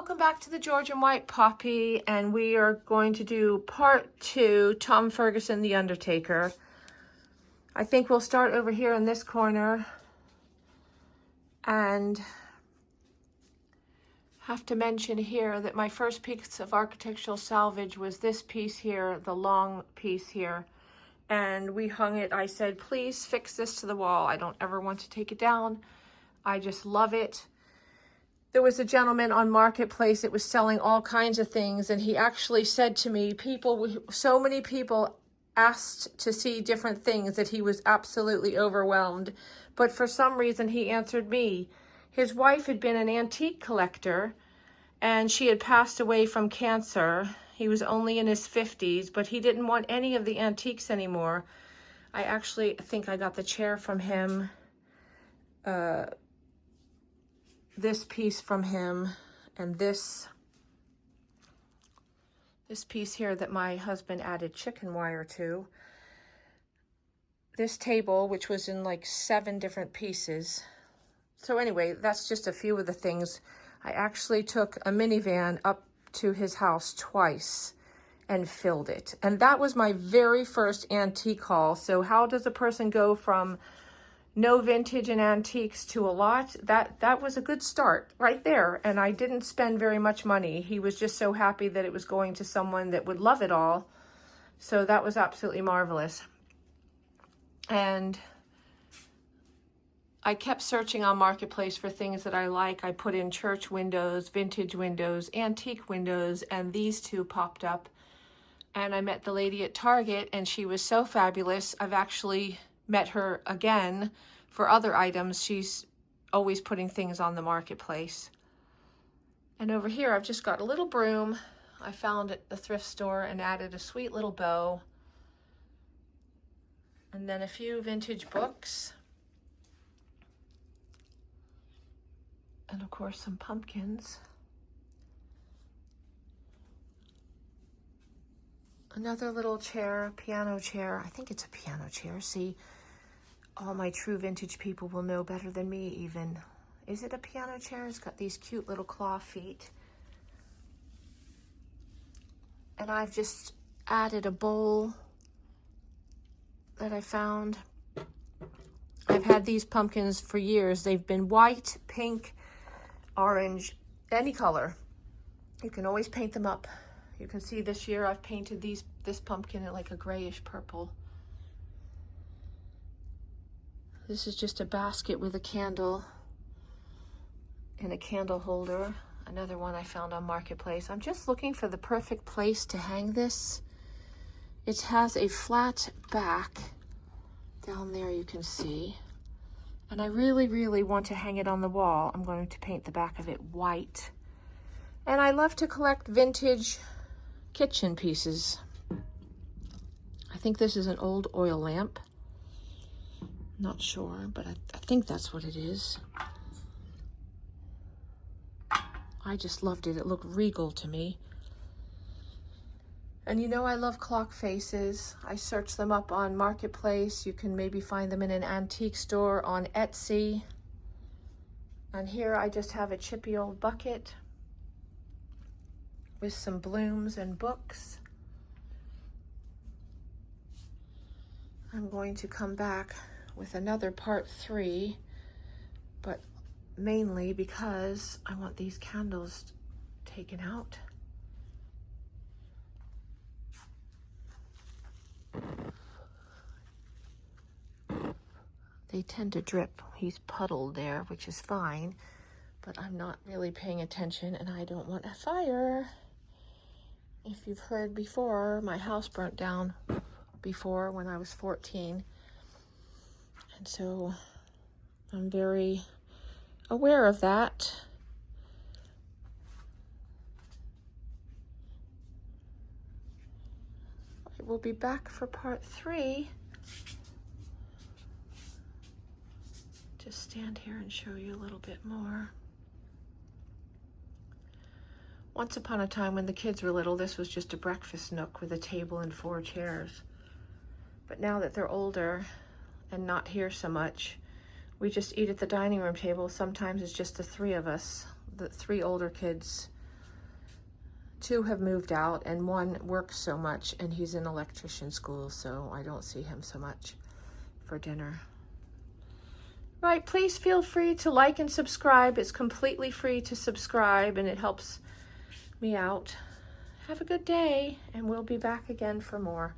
welcome back to the Georgian White Poppy, and we are going to do part 2, Tom Ferguson, the Undertaker. I think we'll start over here in this corner, and have to mention here that my first piece of architectural salvage was this piece here, the long piece here, and we hung it. I said, please fix this to the wall. I don't ever want to take it down. I just love it. There was a gentleman on Marketplace that was selling all kinds of things, and he actually said to me, so many people asked to see different things that he was absolutely overwhelmed. But for some reason, he answered me. His wife had been an antique collector, and she had passed away from cancer. He was only in his 50s, but he didn't want any of the antiques anymore. I actually think I got the chair from him, this piece from him, and this piece here that my husband added chicken wire to. This table, which was in like 7 different pieces. So anyway, that's just a few of the things. I actually took a minivan up to his house twice and filled it. And that was my very first antique haul. So how does a person go from no vintage and antiques to a lot? That was a good start right there. And I didn't spend very much money. He was just so happy that it was going to someone that would love it all. So that was absolutely marvelous. And I kept searching on Marketplace for things that I like. I put in church windows, vintage windows, antique windows, and these two popped up. And I met the lady at Target, and she was so fabulous. I've actually met her again for other items. She's always putting things on the Marketplace. And over here, I've just got a little broom I found at the thrift store and added a sweet little bow. And then a few vintage books. And of course, some pumpkins. Another little chair, piano chair. I think it's a piano chair. See, all my true vintage people will know better than me even. Is it a piano chair? It's got these cute little claw feet. And I've just added a bowl that I found. I've had these pumpkins for years. They've been white, pink, orange, any color. You can always paint them up. You can see this year I've painted this pumpkin in like a grayish purple. This is just a basket with a candle and a candle holder. Another one I found on Marketplace. I'm just looking for the perfect place to hang this. It has a flat back. Down there you can see. And I really, really want to hang it on the wall. I'm going to paint the back of it white. And I love to collect vintage kitchen pieces. I think this is an old oil lamp. Not sure, but I think that's what it is. I just loved it. It looked regal to me. And you know I love clock faces. I searched them up on Marketplace. You can maybe find them in an antique store on Etsy. And here I just have a chippy old bucket with some blooms and books. I'm going to come back with another part 3, but mainly because I want these candles taken out. They tend to drip. He's puddled there, which is fine, but I'm not really paying attention and I don't want a fire. If you've heard before, my house burnt down before when I was 14. And so I'm very aware of that. We'll be back for part 3. Just stand here and show you a little bit more. Once upon a time when the kids were little, this was just a breakfast nook with a table and 4 chairs. But now that they're older and not here so much, we just eat at the dining room table. Sometimes it's just the 3 of us, the 3 older kids 2 have moved out, and 1 works so much, and he's in electrician school, so I don't see him so much for dinner. Right, please feel free to like and subscribe. It's completely free to subscribe, and it helps me out. Have a good day, and we'll be back again for more.